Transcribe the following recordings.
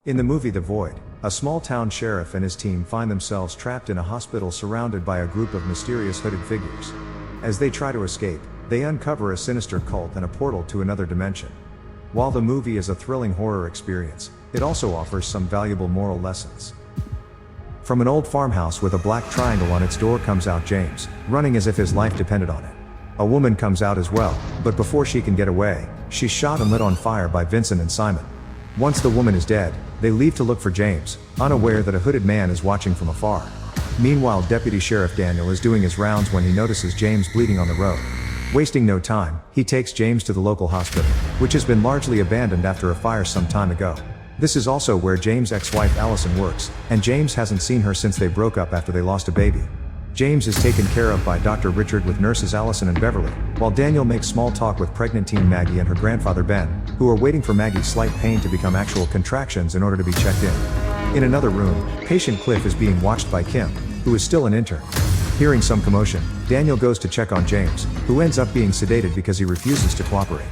In the movie The Void, a small-town sheriff and his team find themselves trapped in a hospital surrounded by a group of mysterious hooded figures. As they try to escape, they uncover a sinister cult and a portal to another dimension. While the movie is a thrilling horror experience, it also offers some valuable moral lessons. From an old farmhouse with a black triangle on its door comes out James, running as if his life depended on it. A woman comes out as well, but before she can get away, she's shot and lit on fire by Vincent and Simon. Once the woman is dead, they leave to look for James, unaware that a hooded man is watching from afar. Meanwhile, Deputy Sheriff Daniel is doing his rounds when he notices James bleeding on the road. Wasting no time, he takes James to the local hospital, which has been largely abandoned after a fire some time ago. This is also where James' ex-wife Allison works, and James hasn't seen her since they broke up after they lost a baby. James is taken care of by Dr. Richard with nurses Allison and Beverly, while Daniel makes small talk with pregnant teen Maggie and her grandfather Ben, who are waiting for Maggie's slight pain to become actual contractions in order to be checked in. In another room, patient Cliff is being watched by Kim, who is still an intern. Hearing some commotion, Daniel goes to check on James, who ends up being sedated because he refuses to cooperate.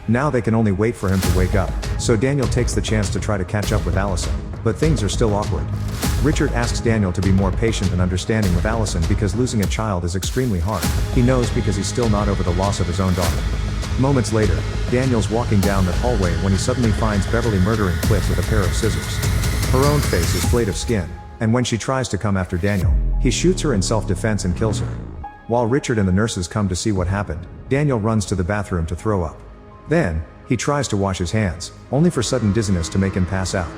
Now they can only wait for him to wake up, so Daniel takes the chance to try to catch up with Allison, but things are still awkward. Richard asks Daniel to be more patient and understanding with Allison because losing a child is extremely hard. He knows because he's still not over the loss of his own daughter. Moments later, Daniel's walking down the hallway when he suddenly finds Beverly murdering Cliff with a pair of scissors. Her own face is flayed of skin, and when she tries to come after Daniel, he shoots her in self-defense and kills her. While Richard and the nurses come to see what happened, Daniel runs to the bathroom to throw up. Then, he tries to wash his hands, only for sudden dizziness to make him pass out.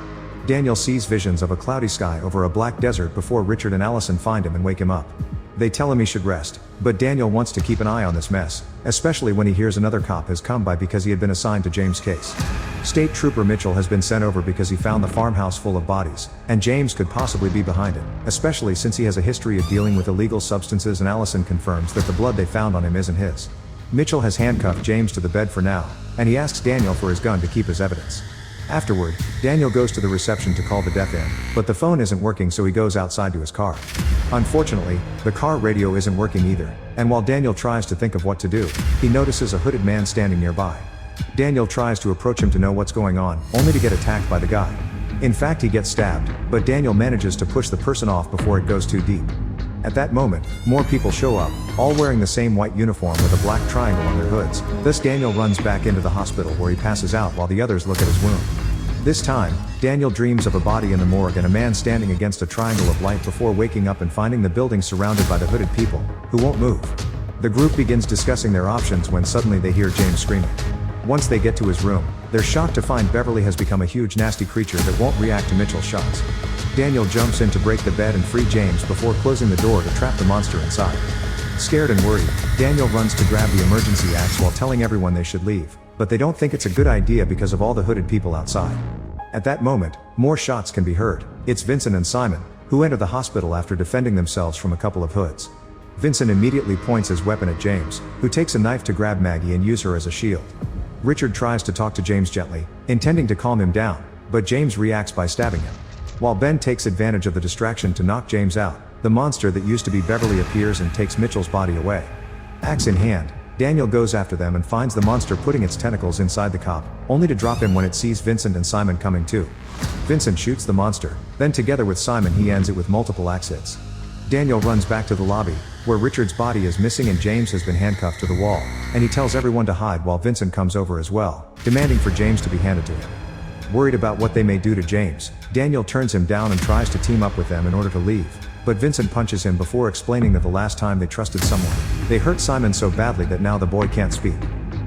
Daniel sees visions of a cloudy sky over a black desert before Richard and Allison find him and wake him up. They tell him he should rest, but Daniel wants to keep an eye on this mess, especially when he hears another cop has come by because he had been assigned to James' case. State Trooper Mitchell has been sent over because he found the farmhouse full of bodies, and James could possibly be behind it, especially since he has a history of dealing with illegal substances, and Allison confirms that the blood they found on him isn't his. Mitchell has handcuffed James to the bed for now, and he asks Daniel for his gun to keep as evidence. Afterward, Daniel goes to the reception to call the deaf in, but the phone isn't working, so he goes outside to his car. Unfortunately, the car radio isn't working either, and while Daniel tries to think of what to do, he notices a hooded man standing nearby. Daniel tries to approach him to know what's going on, only to get attacked by the guy. In fact, he gets stabbed, but Daniel manages to push the person off before it goes too deep. At that moment, more people show up, all wearing the same white uniform with a black triangle on their hoods. Thus Daniel runs back into the hospital where he passes out while the others look at his wound. This time, Daniel dreams of a body in the morgue and a man standing against a triangle of light before waking up and finding the building surrounded by the hooded people, who won't move. The group begins discussing their options when suddenly they hear James screaming. Once they get to his room, they're shocked to find Beverly has become a huge nasty creature that won't react to Mitchell's shots. Daniel jumps in to break the bed and free James before closing the door to trap the monster inside. Scared and worried, Daniel runs to grab the emergency axe while telling everyone they should leave, but they don't think it's a good idea because of all the hooded people outside. At that moment, more shots can be heard. It's Vincent and Simon, who enter the hospital after defending themselves from a couple of hoods. Vincent immediately points his weapon at James, who takes a knife to grab Maggie and use her as a shield. Richard tries to talk to James gently, intending to calm him down, but James reacts by stabbing him. While Ben takes advantage of the distraction to knock James out, the monster that used to be Beverly appears and takes Mitchell's body away. Axe in hand, Daniel goes after them and finds the monster putting its tentacles inside the cop, only to drop him when it sees Vincent and Simon coming too. Vincent shoots the monster, then together with Simon he ends it with multiple axe hits. Daniel runs back to the lobby, where Richard's body is missing and James has been handcuffed to the wall, and he tells everyone to hide while Vincent comes over as well, demanding for James to be handed to him. Worried about what they may do to James, Daniel turns him down and tries to team up with them in order to leave, but Vincent punches him before explaining that the last time they trusted someone, they hurt Simon so badly that now the boy can't speak.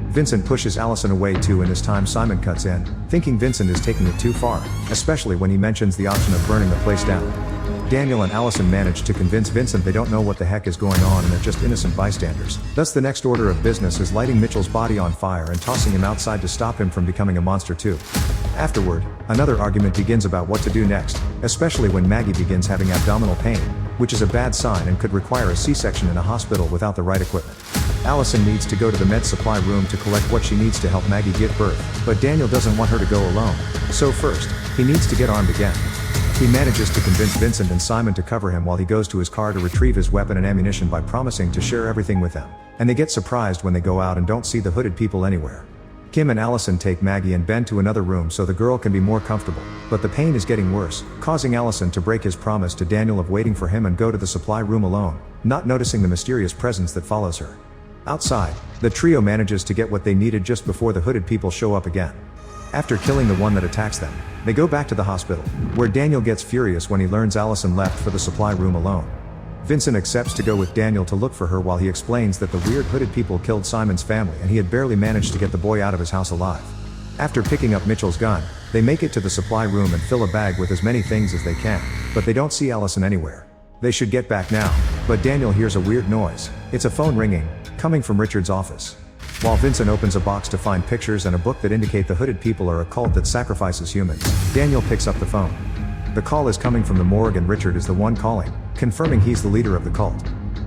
Vincent pushes Allison away too, and this time Simon cuts in, thinking Vincent is taking it too far, especially when he mentions the option of burning the place down. Daniel and Allison manage to convince Vincent they don't know what the heck is going on and they're just innocent bystanders. Thus the next order of business is lighting Mitchell's body on fire and tossing him outside to stop him from becoming a monster too. Afterward, another argument begins about what to do next, especially when Maggie begins having abdominal pain, which is a bad sign and could require a C-section in a hospital without the right equipment. Allison needs to go to the med supply room to collect what she needs to help Maggie give birth, but Daniel doesn't want her to go alone, so first, he needs to get armed again. He manages to convince Vincent and Simon to cover him while he goes to his car to retrieve his weapon and ammunition by promising to share everything with them, and they get surprised when they go out and don't see the hooded people anywhere. Kim and Allison take Maggie and Ben to another room so the girl can be more comfortable, but the pain is getting worse, causing Allison to break his promise to Daniel of waiting for him and go to the supply room alone, not noticing the mysterious presence that follows her. Outside, the trio manages to get what they needed just before the hooded people show up again. After killing the one that attacks them, they go back to the hospital, where Daniel gets furious when he learns Allison left for the supply room alone. Vincent accepts to go with Daniel to look for her while he explains that the weird hooded people killed Simon's family and he had barely managed to get the boy out of his house alive. After picking up Mitchell's gun, they make it to the supply room and fill a bag with as many things as they can, but they don't see Allison anywhere. They should get back now, but Daniel hears a weird noise. It's a phone ringing, coming from Richard's office. While Vincent opens a box to find pictures and a book that indicate the hooded people are a cult that sacrifices humans, Daniel picks up the phone. The call is coming from the morgue and Richard is the one calling, confirming he's the leader of the cult.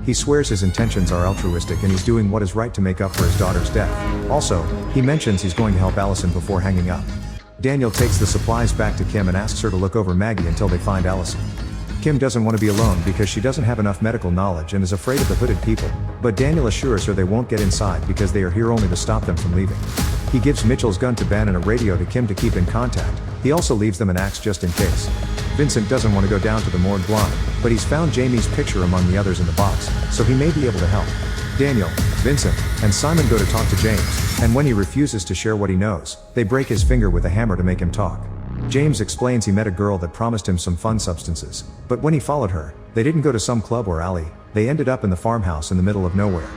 He swears his intentions are altruistic and he's doing what is right to make up for his daughter's death. Also, he mentions he's going to help Allison before hanging up. Daniel takes the supplies back to Kim and asks her to look over Maggie until they find Allison. Kim doesn't want to be alone because she doesn't have enough medical knowledge and is afraid of the hooded people, but Daniel assures her they won't get inside because they are here only to stop them from leaving. He gives Mitchell's gun to Ben and a radio to Kim to keep in contact. He also leaves them an axe just in case. Vincent doesn't want to go down to the morgue blind, but he's found Jamie's picture among the others in the box, so he may be able to help. Daniel, Vincent, and Simon go to talk to James, and when he refuses to share what he knows, they break his finger with a hammer to make him talk. James explains he met a girl that promised him some fun substances, but when he followed her, they didn't go to some club or alley, they ended up in the farmhouse in the middle of nowhere.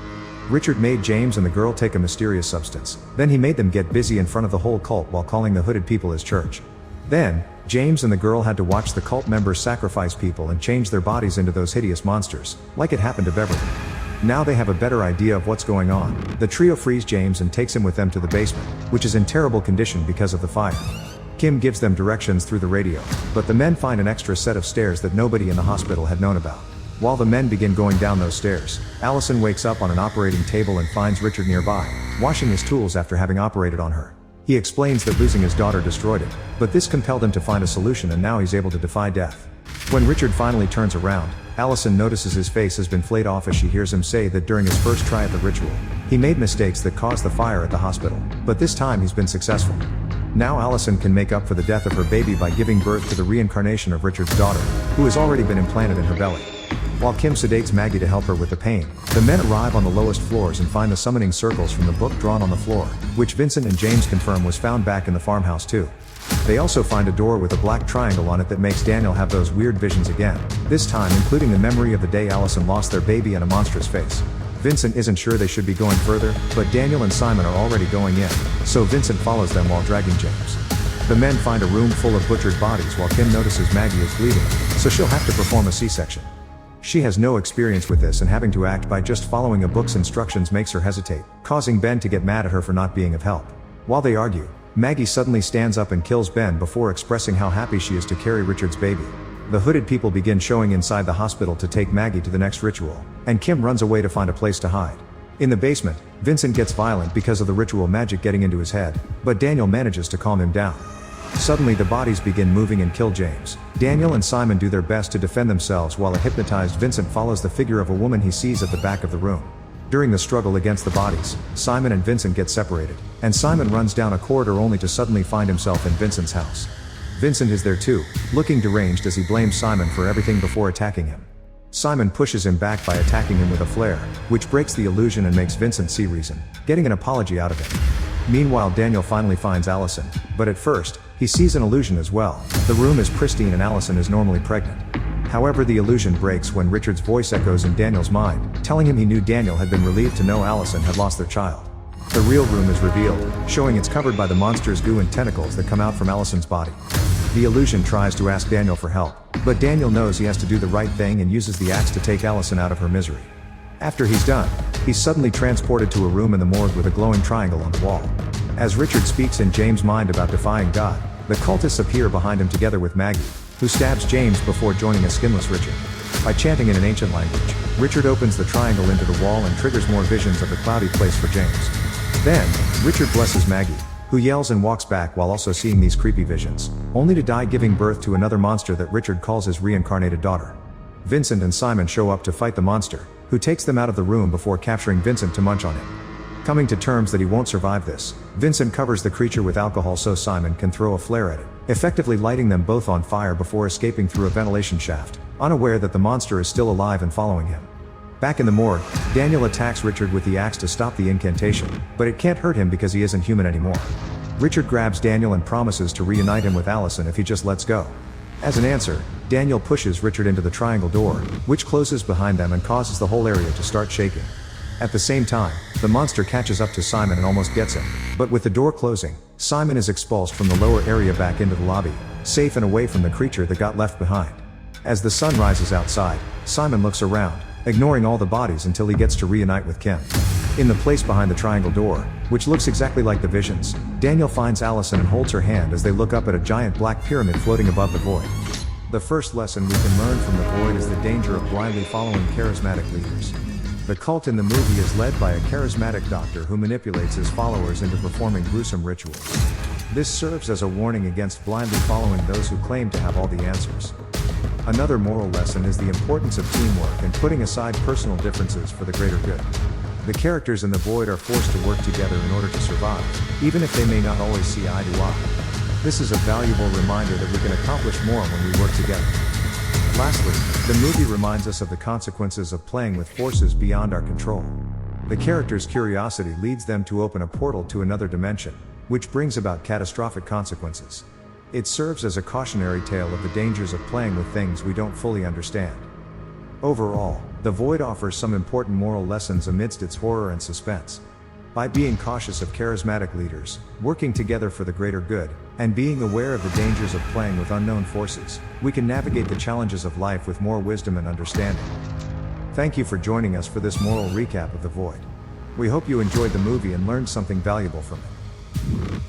Richard made James and the girl take a mysterious substance, then he made them get busy in front of the whole cult while calling the hooded people his church. Then, James and the girl had to watch the cult members sacrifice people and change their bodies into those hideous monsters, like it happened to Beverly. Now they have a better idea of what's going on. The trio frees James and takes him with them to the basement, which is in terrible condition because of the fire. Kim gives them directions through the radio, but the men find an extra set of stairs that nobody in the hospital had known about. While the men begin going down those stairs, Allison wakes up on an operating table and finds Richard nearby, washing his tools after having operated on her. He explains that losing his daughter destroyed it, but this compelled him to find a solution and now he's able to defy death. When Richard finally turns around, Allison notices his face has been flayed off as she hears him say that during his first try at the ritual, he made mistakes that caused the fire at the hospital, but this time he's been successful. Now Allison can make up for the death of her baby by giving birth to the reincarnation of Richard's daughter, who has already been implanted in her belly. While Kim sedates Maggie to help her with the pain, the men arrive on the lowest floors and find the summoning circles from the book drawn on the floor, which Vincent and James confirm was found back in the farmhouse too. They also find a door with a black triangle on it that makes Daniel have those weird visions again, this time including the memory of the day Allison lost their baby and a monstrous face. Vincent isn't sure they should be going further, but Daniel and Simon are already going in, so Vincent follows them while dragging James. The men find a room full of butchered bodies while Kim notices Maggie is bleeding, so she'll have to perform a C-section. She has no experience with this and having to act by just following a book's instructions makes her hesitate, causing Ben to get mad at her for not being of help. While they argue, Maggie suddenly stands up and kills Ben before expressing how happy she is to carry Richard's baby. The hooded people begin showing inside the hospital to take Maggie to the next ritual, and Kim runs away to find a place to hide. In the basement, Vincent gets violent because of the ritual magic getting into his head, but Daniel manages to calm him down. Suddenly the bodies begin moving and kill James. Daniel and Simon do their best to defend themselves while a hypnotized Vincent follows the figure of a woman he sees at the back of the room. During the struggle against the bodies, Simon and Vincent get separated, and Simon runs down a corridor only to suddenly find himself in Vincent's house. Vincent is there too, looking deranged as he blames Simon for everything before attacking him. Simon pushes him back by attacking him with a flare, which breaks the illusion and makes Vincent see reason, getting an apology out of him. Meanwhile Daniel finally finds Allison, but at first, he sees an illusion as well. The room is pristine and Allison is normally pregnant. However, the illusion breaks when Richard's voice echoes in Daniel's mind, telling him he knew Daniel had been relieved to know Allison had lost their child. The real room is revealed, showing it's covered by the monster's goo and tentacles that come out from Allison's body. The illusion tries to ask Daniel for help, but Daniel knows he has to do the right thing and uses the axe to take Allison out of her misery. After he's done, he's suddenly transported to a room in the morgue with a glowing triangle on the wall. As Richard speaks in James' mind about defying God, the cultists appear behind him together with Maggie, who stabs James before joining a skinless Richard. By chanting in an ancient language, Richard opens the triangle into the wall and triggers more visions of the cloudy place for James. Then, Richard blesses Maggie, who yells and walks back while also seeing these creepy visions, only to die giving birth to another monster that Richard calls his reincarnated daughter. Vincent and Simon show up to fight the monster, who takes them out of the room before capturing Vincent to munch on him. Coming to terms that he won't survive this, Vincent covers the creature with alcohol so Simon can throw a flare at it, effectively lighting them both on fire before escaping through a ventilation shaft, unaware that the monster is still alive and following him. Back in the morgue, Daniel attacks Richard with the axe to stop the incantation, but it can't hurt him because he isn't human anymore. Richard grabs Daniel and promises to reunite him with Allison if he just lets go. As an answer, Daniel pushes Richard into the triangle door, which closes behind them and causes the whole area to start shaking. At the same time, the monster catches up to Simon and almost gets him, but with the door closing, Simon is expulsed from the lower area back into the lobby, safe and away from the creature that got left behind. As the sun rises outside, Simon looks around, ignoring all the bodies until he gets to reunite with Kim. In the place behind the triangle door, which looks exactly like the visions, Daniel finds Allison and holds her hand as they look up at a giant black pyramid floating above the void. The first lesson we can learn from the void is the danger of blindly following charismatic leaders. The cult in the movie is led by a charismatic doctor who manipulates his followers into performing gruesome rituals. This serves as a warning against blindly following those who claim to have all the answers. Another moral lesson is the importance of teamwork and putting aside personal differences for the greater good. The characters in the void are forced to work together in order to survive, even if they may not always see eye to eye. This is a valuable reminder that we can accomplish more when we work together. Lastly, the movie reminds us of the consequences of playing with forces beyond our control. The character's curiosity leads them to open a portal to another dimension, which brings about catastrophic consequences. It serves as a cautionary tale of the dangers of playing with things we don't fully understand. Overall, The Void offers some important moral lessons amidst its horror and suspense. By being cautious of charismatic leaders, working together for the greater good, and being aware of the dangers of playing with unknown forces, we can navigate the challenges of life with more wisdom and understanding. Thank you for joining us for this moral recap of The Void. We hope you enjoyed the movie and learned something valuable from it.